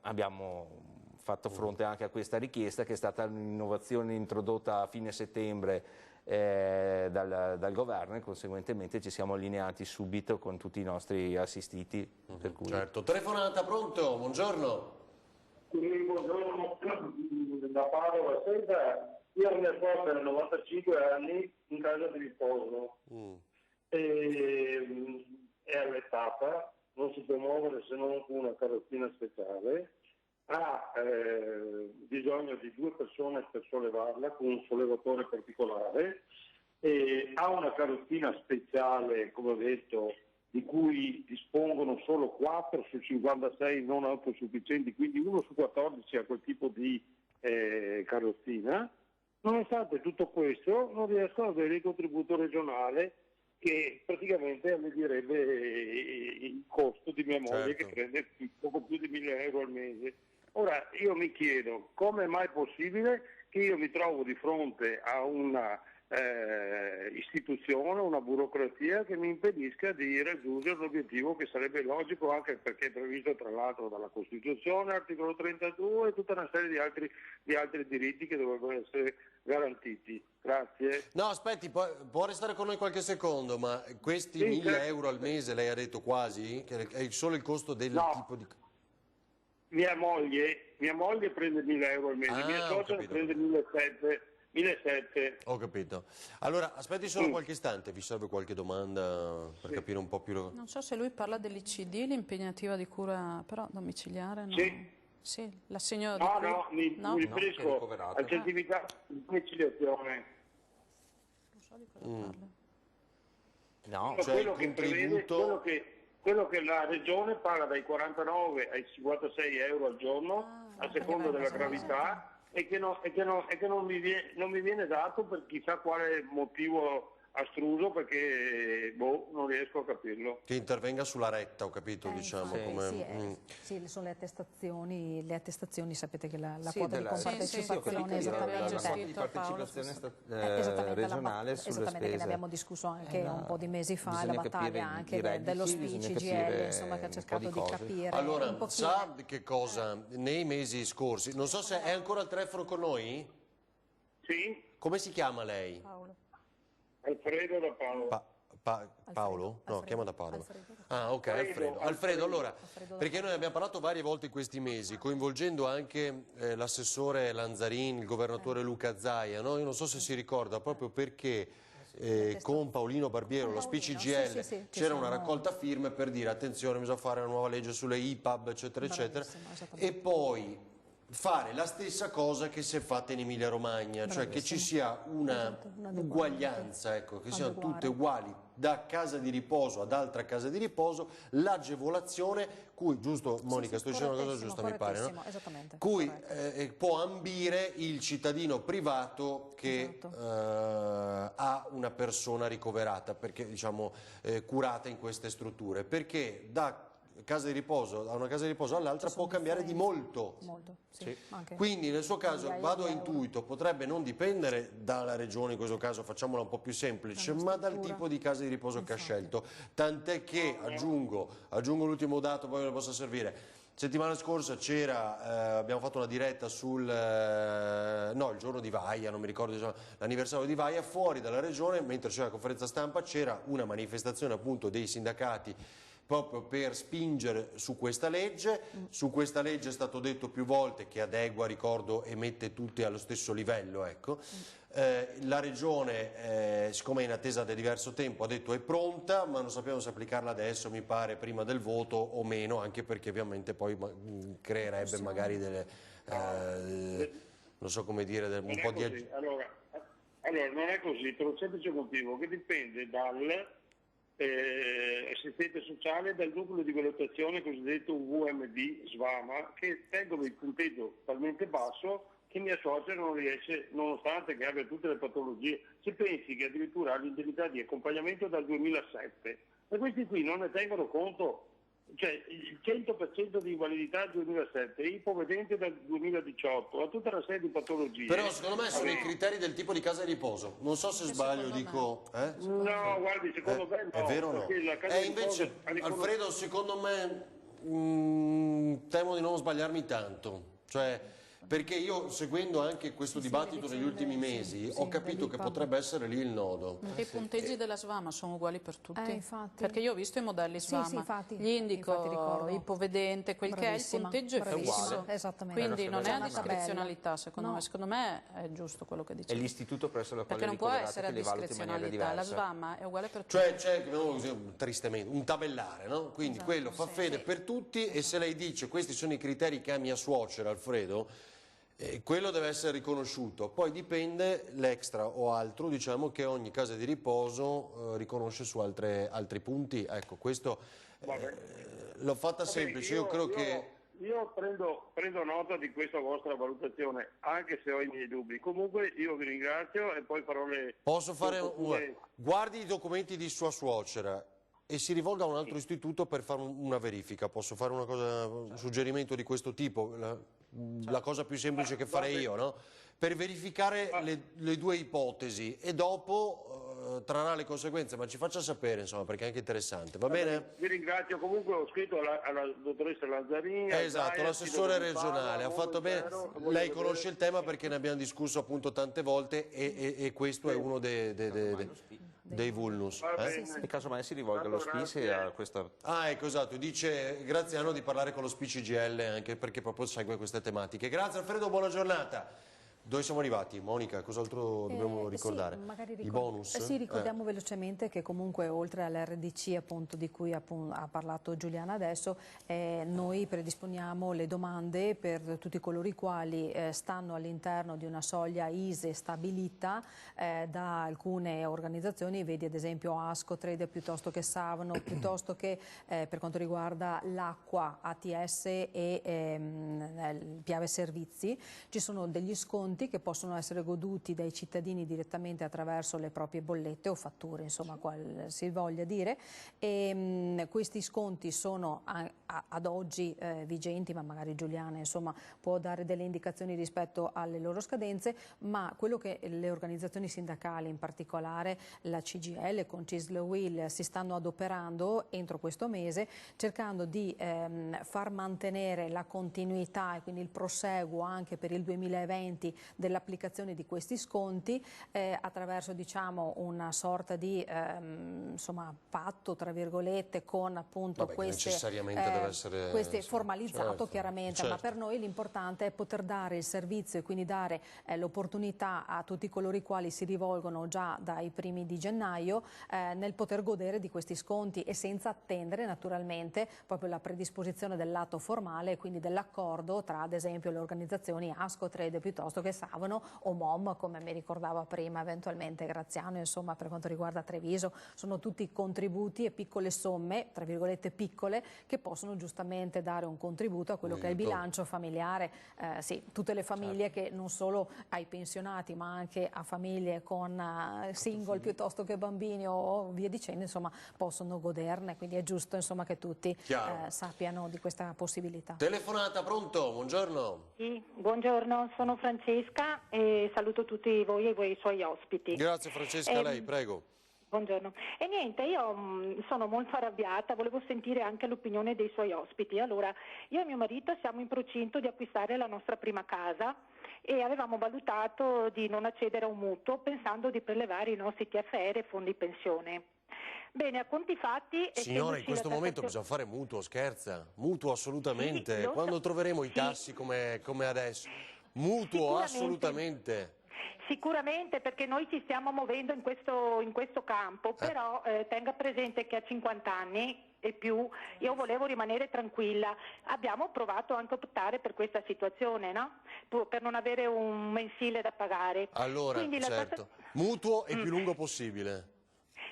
abbiamo fatto fronte anche a questa richiesta, che è stata un'innovazione introdotta a fine settembre dal governo, e conseguentemente ci siamo allineati subito con tutti i nostri assistiti. Per cui... Certo. Telefonata, pronto? Buongiorno. Sì, buongiorno, da Padova. Senta, io ho mia suocera 95 anni in casa di riposo, è allettata, non si può muovere se non con una carrozzina speciale, ha bisogno di 2 persone per sollevarla con un sollevatore particolare, ha una carrozzina speciale, come ho detto, di cui dispongono solo 4 su 56 non autosufficienti, quindi 1 su 14 ha quel tipo di carrozzina. Nonostante tutto questo non riesco ad avere il contributo regionale, che praticamente allevierebbe il costo di mia moglie, che prende poco più di 1.000 euro al mese. Ora io mi chiedo come è mai possibile che io mi trovo di fronte a una istituzione, una burocrazia che mi impedisca di raggiungere l'obiettivo che sarebbe logico, anche perché è previsto tra l'altro dalla Costituzione, articolo 32 e tutta una serie di altri diritti che dovrebbero essere garantiti. Grazie. No, aspetti, può restare con noi qualche secondo, ma questi 1.000 euro al mese, lei ha detto quasi, che è solo il costo del tipo di... Mia moglie prende 1.000 euro al mese, mia suocera prende 1.700. Ho capito. Allora, aspetti solo qualche istante, vi serve qualche domanda per capire un po' più... Non so se lui parla dell'ICD, l'impegnativa di cura però domiciliare, no? Sì, l'assegno di cura. Mi riferisco al certificato di domiciliazione. Non so di cosa parla. No, cioè quello che prevede, quello che la regione paga dai 49 ai 56 euro al giorno, a seconda della gravità, e che non mi viene dato per chissà quale motivo astruso, perché non riesco a capirlo. Che intervenga sulla retta, ho capito, diciamo. Sì, sono le attestazioni, sapete che la Sì, quota di compartecipazione regionale sulle esattamente, che ne abbiamo discusso anche un po' di mesi fa, la battaglia anche dello SPI, CGIL, insomma, che ha cercato di capire. Allora, sa che cosa, nei mesi scorsi, non so se è ancora al telefono con noi? Sì. Come si chiama lei? Paolo. Alfredo da Paolo. Paolo? No, chiama da Paolo. Ah, ok, Alfredo, allora, perché noi abbiamo parlato varie volte in questi mesi, coinvolgendo anche l'assessore Lanzarin, il governatore Luca Zaia, no? Io non so se si ricorda, proprio perché con Paolino Barbiero, lo SPI-CGIL, c'era una raccolta firme per dire attenzione, bisogna fare una nuova legge sulle IPAB, eccetera, eccetera, e poi fare la stessa cosa che si è fatta in Emilia Romagna, cioè che ci sia una uguaglianza, ecco, che siano tutte uguali da casa di riposo ad altra casa di riposo, l'agevolazione cui, giusto Monica, sto dicendo una cosa giusta mi pare, no? Cui può ambire il cittadino privato che ha una persona ricoverata, perché diciamo curata in queste strutture, perché da casa di riposo, da una casa di riposo all'altra può cambiare di molto. Molto, sì. Sì. Anche Quindi nel suo caso, migliaia vado a di euro. intuito, potrebbe non dipendere dalla regione, in questo caso facciamola un po' più semplice, Dalla ma dal struttura. tipo di casa di riposo che ha Infatti. scelto. Tant'è che, aggiungo l'ultimo dato, poi me ne possa servire. Settimana scorsa abbiamo fatto una diretta il giorno di Vaia, non mi ricordo, l'anniversario di Vaia, fuori dalla regione, mentre c'era la conferenza stampa, c'era una manifestazione appunto dei sindacati proprio per spingere su questa legge. Su questa legge è stato detto più volte che adegua, ricordo, e mette tutti allo stesso livello, ecco. La regione, siccome è in attesa da diverso tempo, ha detto è pronta, ma non sappiamo se applicarla adesso, mi pare, prima del voto o meno, anche perché ovviamente poi creerebbe magari delle, non so come dire, un po' di... Allora, non è così, per un semplice motivo che dipende dal assistente sociale, dal nucleo di valutazione cosiddetto VMD SVAMA, che tengono il punteggio talmente basso che mia suocera non riesce, nonostante che abbia tutte le patologie. Se pensi che addirittura ha l'indennità di accompagnamento dal 2007, e questi qui non ne tengono conto, cioè il 100% di invalidità del 2007, ipovedente dal 2018, ha tutta una serie di patologie. Però secondo me sono i criteri del tipo di casa di riposo, non so se sbaglio, dico... No, guardi, secondo me no. È vero o no? Perché la casa di Invece, riposo Alfredo, secondo me temo di non sbagliarmi tanto, cioè, perché io, seguendo anche questo dibattito negli ultimi mesi, ho capito che potrebbe essere lì il nodo. I punteggi della SVAMA sono uguali per tutti, infatti. perché io ho visto i modelli SVAMA, Sì, infatti. gli indico Infatti ricordo. ipovedente, quel che è il punteggio è Bravissima, fisso, esattamente. quindi non è C'è a una discrezionalità, secondo No. me. Secondo me è giusto quello che È dice. l'istituto presso la quale Perché non può ricoverate essere a che le valuta in maniera discrezionalità, la diversa. SVAMA è uguale per tutti. Cioè c'è, chiamiamolo così, tristemente, un tabellare, no? Quindi Esatto, quello fa sì, fede sì. per tutti, e se lei dice questi sono i criteri che ha mia suocera, Alfredo, quello deve essere riconosciuto. Poi dipende l'extra o altro, diciamo, che ogni casa di riposo riconosce su altri punti. Ecco, questo l'ho fatta semplice, io credo che... Io prendo nota di questa vostra valutazione, anche se ho i miei dubbi. Comunque io vi ringrazio e poi farò le... Posso fare guardi i documenti di sua suocera e si rivolga a un altro istituto per fare una verifica. Posso fare un suggerimento di questo tipo? La cosa più semplice che farei io, no? Per verificare le due ipotesi, e dopo trarrà le conseguenze, ma ci faccia sapere, insomma, perché è anche interessante, va bene? Vi ringrazio, comunque ho scritto alla dottoressa Lazzarini. Esatto, l'assessore regionale, ha fatto bene. Lei conosce il tema perché ne abbiamo discusso appunto tante volte, e questo è uno dei vulnus. Nel caso mai si rivolga allo SPIS e a questa... Ah, ecco, esatto, dice Graziano di parlare con lo SPIC CGIL, anche perché proprio segue queste tematiche. Grazie Alfredo, buona giornata. Dove siamo arrivati? Monica, cos'altro dobbiamo ricordare? Sì, magari I bonus? Sì, ricordiamo velocemente che comunque oltre all'RDC appunto di cui ha parlato Giuliana adesso, noi predisponiamo le domande per tutti coloro i quali stanno all'interno di una soglia ISE stabilita da alcune organizzazioni, vedi ad esempio Ascotrade, piuttosto che Savno, piuttosto che per quanto riguarda l'acqua, ATS e Piave Servizi. Ci sono degli sconti che possono essere goduti dai cittadini direttamente attraverso le proprie bollette o fatture, insomma, qual si voglia dire, e questi sconti sono ad oggi vigenti, ma magari Giuliana, insomma, può dare delle indicazioni rispetto alle loro scadenze, ma quello che le organizzazioni sindacali, in particolare la CGIL con CISL UIL, si stanno adoperando entro questo mese, cercando di far mantenere la continuità e quindi il proseguo anche per il 2020 dell'applicazione di questi sconti attraverso, diciamo, una sorta di insomma, patto tra virgolette con appunto queste formalizzato, certo, chiaramente, certo. Ma per noi l'importante è poter dare il servizio e quindi dare l'opportunità a tutti coloro i quali si rivolgono già dai primi di gennaio nel poter godere di questi sconti, e senza attendere naturalmente proprio la predisposizione dell'atto formale e quindi dell'accordo tra ad esempio le organizzazioni Ascotrade piuttosto che interessavano, o MOM, come mi ricordava prima eventualmente Graziano, insomma, per quanto riguarda Treviso. Sono tutti contributi e piccole somme, tra virgolette piccole, che possono giustamente dare un contributo a quello che è il bilancio familiare. Sì, tutte le famiglie che non solo ai pensionati ma anche a famiglie con single piuttosto che bambini o via dicendo, insomma, possono goderne, quindi è giusto, insomma, che tutti sappiano di questa possibilità. Telefonata, pronto? Buongiorno. Sì, buongiorno, sono Francesca e saluto tutti voi e i voi suoi ospiti. Grazie Francesca, a lei, prego. Buongiorno. E niente, io sono molto arrabbiata, volevo sentire anche l'opinione dei suoi ospiti. Allora, io e mio marito siamo in procinto di acquistare la nostra prima casa e avevamo valutato di non accedere a un mutuo pensando di prelevare i nostri TFR e fondi pensione. Bene, a conti fatti... Signora, in questo momento bisogna fare mutuo, scherza? Mutuo assolutamente. Sì, quando troveremo i tassi come adesso? Mutuo assolutamente. Sicuramente, perché noi ci stiamo muovendo in questo campo, però tenga presente che a 50 anni e più io volevo rimanere tranquilla. Abbiamo provato anche a optare per questa situazione, no? Per non avere un mensile da pagare. Allora, quindi certo, mutuo il più lungo possibile.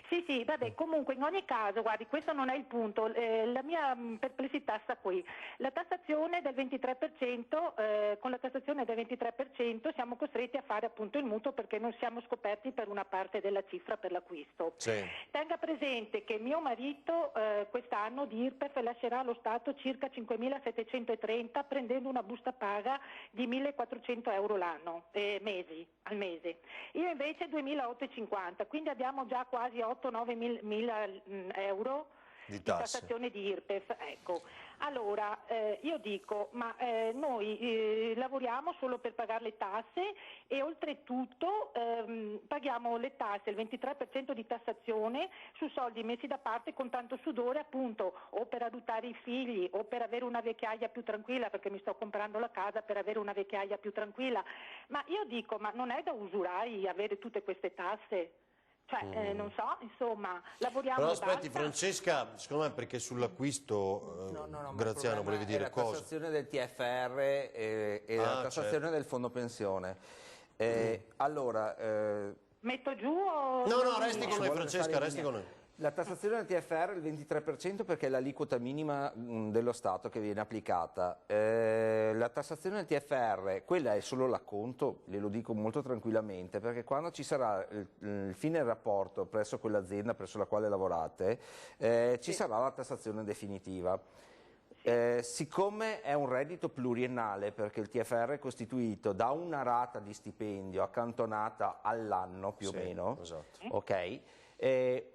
Sì, vabbè, comunque in ogni caso, guardi, questo non è il punto, la mia perplessità sta qui. La tassazione del 23%, con la tassazione del 23% siamo costretti a fare appunto il mutuo perché non siamo scoperti per una parte della cifra per l'acquisto. Sì. Tenga presente che mio marito quest'anno di IRPEF lascerà allo Stato circa 5.730 prendendo una busta paga di 1.400 euro l'anno, al mese. Io invece 2.850, quindi abbiamo già quasi 8-9 mila euro di tassazione di IRPEF. Ecco. Allora, io dico, ma noi lavoriamo solo per pagare le tasse e oltretutto paghiamo le tasse, il 23% di tassazione su soldi messi da parte con tanto sudore, appunto, o per adottare i figli o per avere una vecchiaia più tranquilla, perché mi sto comprando la casa per avere una vecchiaia più tranquilla. Ma io dico, ma non è da usurai avere tutte queste tasse? Cioè, non so, insomma, lavoriamo. Però e aspetti, basta. Francesca, secondo me perché sull'acquisto, Graziano, volevi dire cosa? La tassazione del TFR e la tassazione del fondo pensione. Allora... Metto giù o... No, resti con noi Francesca, resti con noi. La tassazione del TFR è il 23% perché è l'aliquota minima dello Stato che viene applicata. La tassazione del TFR, quella è solo l'acconto, glielo dico molto tranquillamente, perché quando ci sarà il fine rapporto presso quell'azienda presso la quale lavorate, ci sarà la tassazione definitiva. Siccome è un reddito pluriennale, perché il TFR è costituito da una rata di stipendio accantonata all'anno più o meno, esatto. Ok?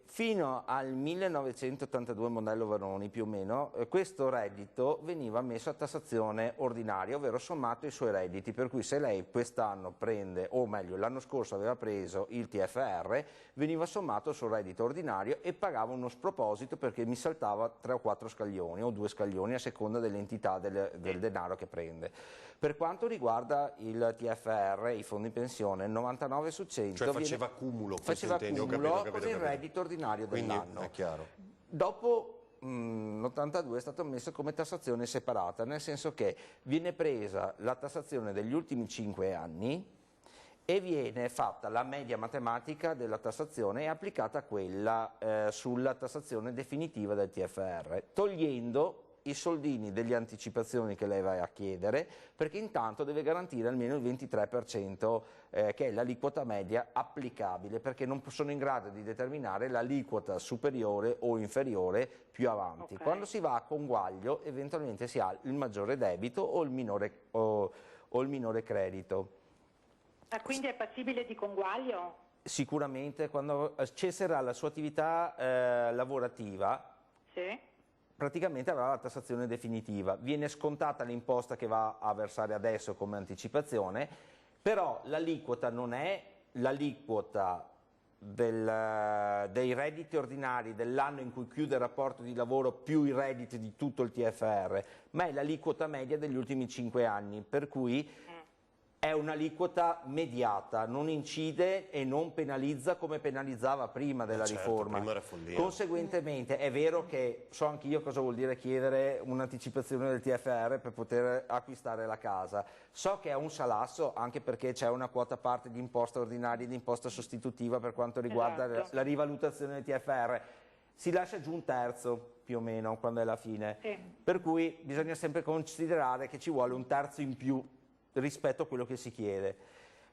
Fino al 1982 modello Vanoni più o meno, questo reddito veniva messo a tassazione ordinaria, ovvero sommato ai suoi redditi, per cui se lei quest'anno prende, o meglio l'anno scorso aveva preso il TFR, veniva sommato sul reddito ordinario e pagava uno sproposito perché mi saltava 3 o 4 scaglioni o 2 scaglioni a seconda dell'entità del denaro che prende. Per quanto riguarda il TFR, i fondi pensione, il 99 su 100 Cioè faceva cumulo, faceva cumulo capito. con il reddito ordinario dell'anno. È chiaro. Dopo l'82 è stato messo come tassazione separata, nel senso che viene presa la tassazione degli ultimi 5 anni e viene fatta la media matematica della tassazione e applicata quella sulla tassazione definitiva del TFR, togliendo i soldini delle anticipazioni che lei va a chiedere, perché intanto deve garantire almeno il 23% che è l'aliquota media applicabile, perché non sono in grado di determinare l'aliquota superiore o inferiore più avanti. Okay. Quando si va a conguaglio eventualmente si ha il maggiore debito o il minore credito. Quindi è passibile di conguaglio? Sicuramente quando cesserà la sua attività lavorativa, Sì. praticamente avrà la tassazione definitiva, viene scontata l'imposta che va a versare adesso come anticipazione, però l'aliquota non è l'aliquota dei redditi ordinari dell'anno in cui chiude il rapporto di lavoro più i redditi di tutto il TFR, ma è l'aliquota media degli ultimi 5 anni, per cui È un'aliquota mediata, non incide e non penalizza come penalizzava prima della riforma. Prima era follia. Conseguentemente è vero che so anch'io cosa vuol dire chiedere un'anticipazione del TFR per poter acquistare la casa. So che è un salasso anche perché c'è una quota parte di imposta ordinaria e di imposta sostitutiva per quanto riguarda la rivalutazione del TFR. Si lascia giù un terzo più o meno quando è la fine, per cui bisogna sempre considerare che ci vuole un terzo in più rispetto a quello che si chiede.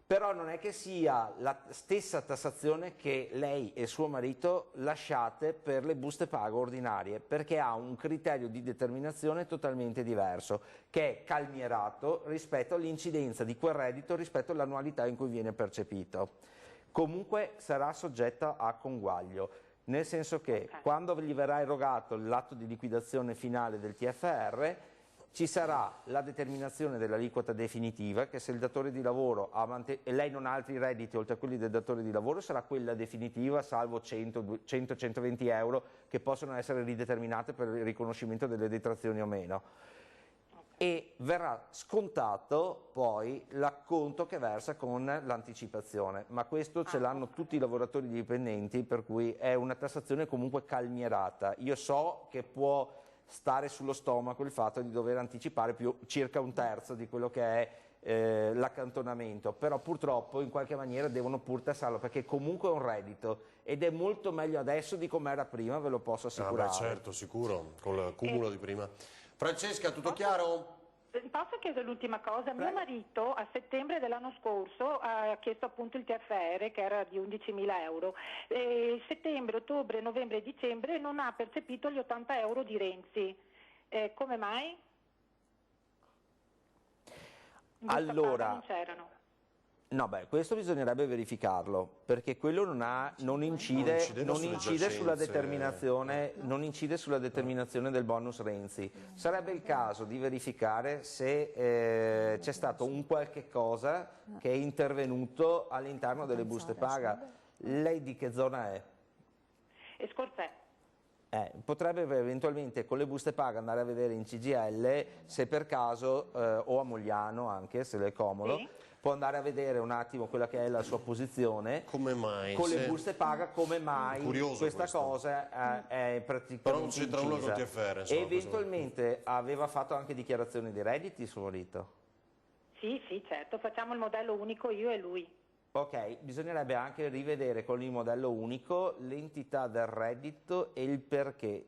Però non è che sia la stessa tassazione che lei e suo marito lasciate per le buste paga ordinarie, perché ha un criterio di determinazione totalmente diverso, che è calmierato rispetto all'incidenza di quel reddito rispetto all'annualità in cui viene percepito. Comunque sarà soggetta a conguaglio, nel senso che quando gli verrà erogato l'atto di liquidazione finale del TFR ci sarà la determinazione dell'aliquota definitiva, che se il datore di lavoro e lei non ha altri redditi oltre a quelli del datore di lavoro, sarà quella definitiva, salvo 100-120 euro che possono essere rideterminate per il riconoscimento delle detrazioni o meno. E verrà scontato poi l'acconto che versa con l'anticipazione, ma questo ce l'hanno tutti i lavoratori dipendenti, per cui è una tassazione comunque calmierata. Io so che può stare sullo stomaco il fatto di dover anticipare circa un terzo di quello che è l'accantonamento, però purtroppo in qualche maniera devono pur tassarlo, perché comunque è un reddito ed è molto meglio adesso di come era prima, ve lo posso assicurare. Beh, certo, sicuro, con l'accumulo di prima. Francesca, tutto chiaro? Posso chiedere l'ultima cosa? Mio marito a settembre dell'anno scorso ha chiesto appunto il TFR, che era di 11.000 euro. Settembre, ottobre, novembre e dicembre non ha percepito gli 80 euro di Renzi. Come mai? Allora, non c'erano. no, beh, questo bisognerebbe verificarlo, perché quello non incide sulla determinazione del bonus Renzi. Sarebbe il caso di verificare se c'è stato un qualche cosa che è intervenuto all'interno delle buste paga. Lei di che zona è? Scorzè. Potrebbe eventualmente con le buste paga andare a vedere in CGIL se per caso, o a Mogliano anche, se le è comodo, può andare a vedere un attimo quella che è la sua posizione, come mai, con le buste paga, come mai questa cosa è praticamente però non c'entra uno con TFR, insomma, eventualmente aveva fatto anche dichiarazioni di redditi suo marito? Sì, certo, facciamo il modello unico io e lui. Ok, bisognerebbe anche rivedere con il modello unico l'entità del reddito e il perché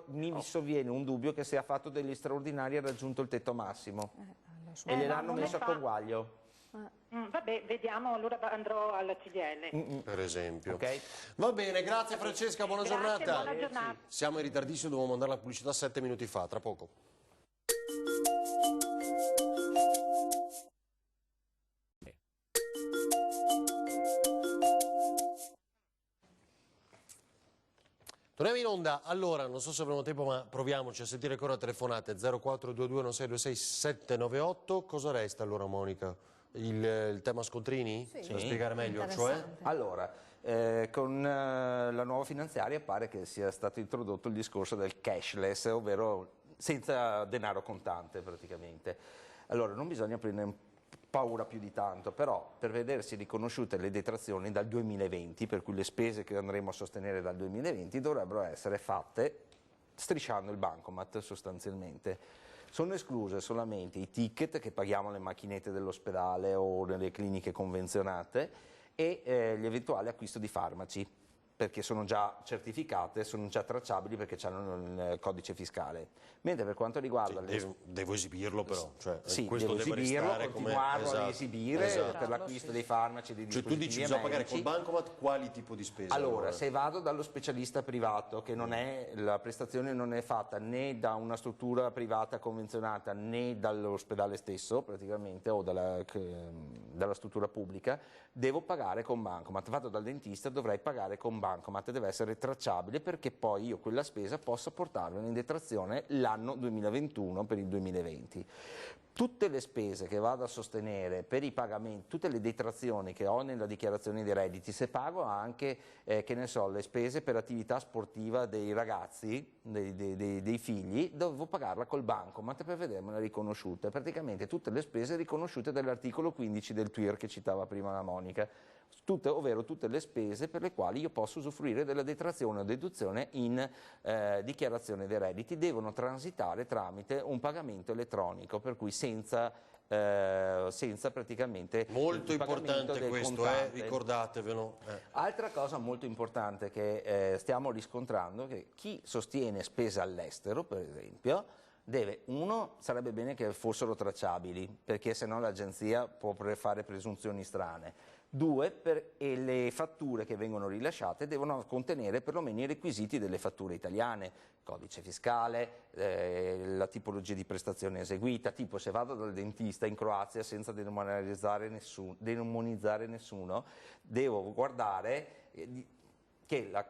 mi sovviene un dubbio che se ha fatto degli straordinari ha raggiunto il tetto massimo e gliel'hanno messo a conguaglio. Vabbè, vediamo, allora andrò alla CGIL. Per esempio. Okay. Va bene, grazie Francesca, buona giornata. Buona giornata. Siamo in ritardissimo, dovevamo mandare la pubblicità 7 minuti fa, tra poco. Torniamo in onda, allora, non so se avremo tempo, ma proviamoci a sentire ancora telefonate, 0422 1626 798. Cosa resta allora, Monica? Il tema scontrini? Sì. Per spiegare meglio, cioè? Allora, con la nuova finanziaria pare che sia stato introdotto il discorso del cashless, ovvero senza denaro contante praticamente. Allora, non bisogna prendere paura più di tanto, però per vedersi riconosciute le detrazioni dal 2020, per cui le spese che andremo a sostenere dal 2020 dovrebbero essere fatte strisciando il bancomat sostanzialmente. Sono escluse solamente i ticket che paghiamo alle macchinette dell'ospedale o nelle cliniche convenzionate e gli eventuali acquisti di farmaci, perché sono già certificate, sono già tracciabili perché hanno il codice fiscale. Mentre per quanto riguarda... Devo esibirlo però, cioè, sì, questo devo esibirlo, continuarlo come... ad esibire per l'acquisto dei farmaci, dei Cioè tu dici bisogna pagare col bancomat quali tipo di spese? Allora, se vado dallo specialista privato, che non è, la prestazione non è fatta né da una struttura privata convenzionata né dall'ospedale stesso praticamente o dalla struttura pubblica, devo pagare con bancomat. Vado dal dentista, dovrei pagare con bancomat. bancomat deve essere tracciabile, perché poi io quella spesa possa portarla in detrazione l'anno 2021 per il 2020. Tutte le spese che vado a sostenere per i pagamenti, tutte le detrazioni che ho nella dichiarazione dei redditi, se pago anche, che ne so, le spese per attività sportiva dei ragazzi, dei figli, dovevo pagarla col bancomat per vedermela riconosciuta. Praticamente tutte le spese riconosciute dall'articolo 15 del TUIR che citava prima la Monica. Ovvero tutte le spese per le quali io posso usufruire della detrazione o deduzione in dichiarazione dei redditi, devono transitare tramite un pagamento elettronico, per cui senza praticamente molto importante questo, ricordatevelo. Altra cosa molto importante che stiamo riscontrando è che chi sostiene spese all'estero, per esempio, sarebbe bene che fossero tracciabili, perché sennò l'agenzia può fare presunzioni strane. 2, le fatture che vengono rilasciate devono contenere perlomeno i requisiti delle fatture italiane, codice fiscale, la tipologia di prestazione eseguita, tipo se vado dal dentista in Croazia senza demonizzare nessuno, devo guardare che la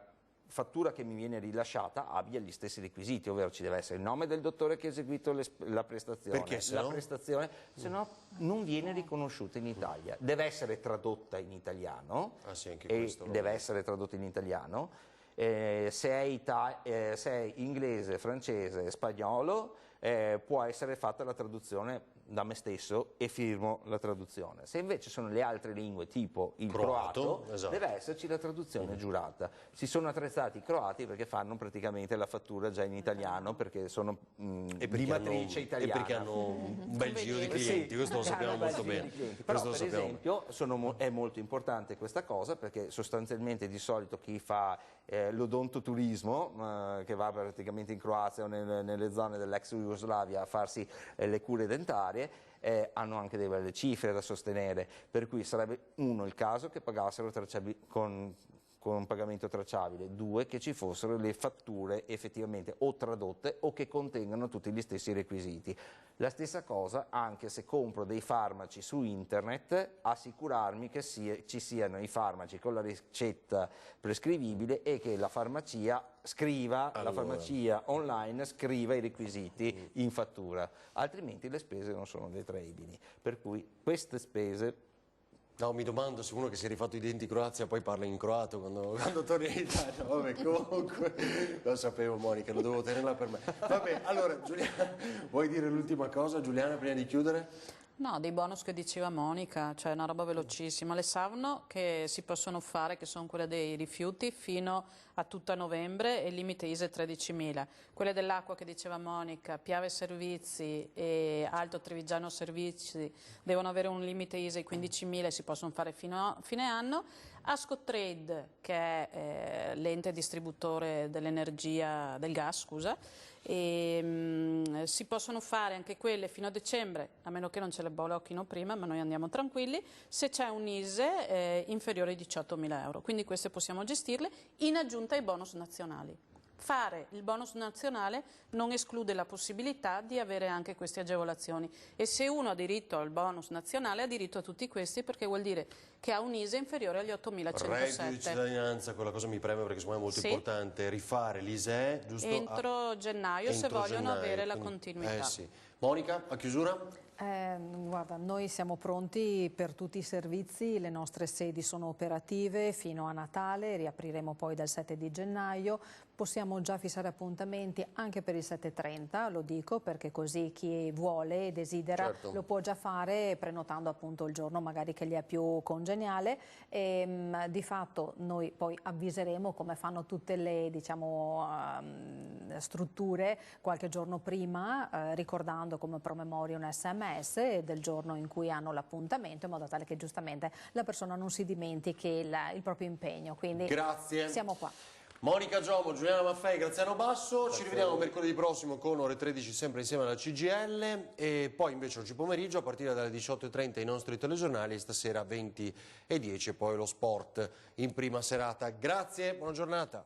fattura che mi viene rilasciata abbia gli stessi requisiti, ovvero ci deve essere il nome del dottore che ha eseguito la prestazione, perché se no non viene riconosciuta in Italia. Deve essere tradotta in italiano, deve essere tradotta in italiano, se è inglese, francese, spagnolo, può essere fatta la traduzione da me stesso e firmo la traduzione. Se invece sono le altre lingue tipo il croato, esatto, deve esserci la traduzione giurata. Si sono attrezzati i croati perché fanno praticamente la fattura già in italiano, perché sono di matrice italiana. E perché hanno un bel giro di clienti, questo lo sappiamo molto bene. Però per esempio è molto importante questa cosa, perché sostanzialmente di solito chi fa l'odontoturismo, che va praticamente in Croazia o nelle zone dell'ex Jugoslavia a farsi le cure dentarie, hanno anche delle cifre da sostenere, per cui sarebbe il caso che pagassero con un pagamento tracciabile, 2 che ci fossero le fatture effettivamente o tradotte o che contengano tutti gli stessi requisiti. La stessa cosa anche se compro dei farmaci su internet, assicurarmi che ci siano i farmaci con la ricetta prescrivibile e che la farmacia online scriva i requisiti in fattura, altrimenti le spese non sono detraibili. Per cui queste spese... No, mi domando se uno che si è rifatto i denti in Croazia poi parla in croato quando torna in Italia. Vabbè, comunque, lo sapevo Monica, lo devo tenerla per me. Vabbè, allora Giuliana, vuoi dire l'ultima cosa, Giuliana, prima di chiudere? No, dei bonus che diceva Monica, cioè una roba velocissima. Le SAVNO che si possono fare, che sono quelle dei rifiuti, fino a tutta novembre e il limite ISE 13.000. Quelle dell'acqua che diceva Monica, Piave Servizi e Alto Trevigiano Servizi devono avere un limite ISE 15.000 e si possono fare fino a fine anno. Ascotrade, che è l'ente distributore dell'energia, del gas, scusa, si possono fare anche quelle fino a dicembre, a meno che non ce le blocchino prima, ma noi andiamo tranquilli, se c'è un ISE inferiore ai 18.000 euro. Quindi queste possiamo gestirle in aggiunta ai bonus nazionali. Fare il bonus nazionale non esclude la possibilità di avere anche queste agevolazioni, e se uno ha diritto al bonus nazionale ha diritto a tutti questi, perché vuol dire che ha un ISE inferiore agli 8.107. Reddito di cittadinanza, quella cosa mi preme perché secondo me è molto importante, rifare l'ISEE giusto entro gennaio, se vogliono avere la continuità. Sì. Monica, a chiusura? Guarda, noi siamo pronti per tutti i servizi, le nostre sedi sono operative fino a Natale, riapriremo poi dal 7 di gennaio, possiamo già fissare appuntamenti anche per il 7.30, lo dico perché così chi vuole e desidera lo può già fare prenotando appunto il giorno magari che gli è più congeniale, e di fatto noi poi avviseremo come fanno tutte le strutture qualche giorno prima, ricordando come promemoria un SMS del giorno in cui hanno l'appuntamento, in modo tale che giustamente la persona non si dimentichi il proprio impegno. Quindi siamo qua. Monica Giomo, Giuliana Maffei, Graziano Basso, ci rivediamo mercoledì prossimo con ore 13 sempre insieme alla CGIL, e poi invece oggi pomeriggio a partire dalle 18.30 i nostri telegiornali, e stasera 20:10 e poi lo sport in prima serata. Grazie, buona giornata.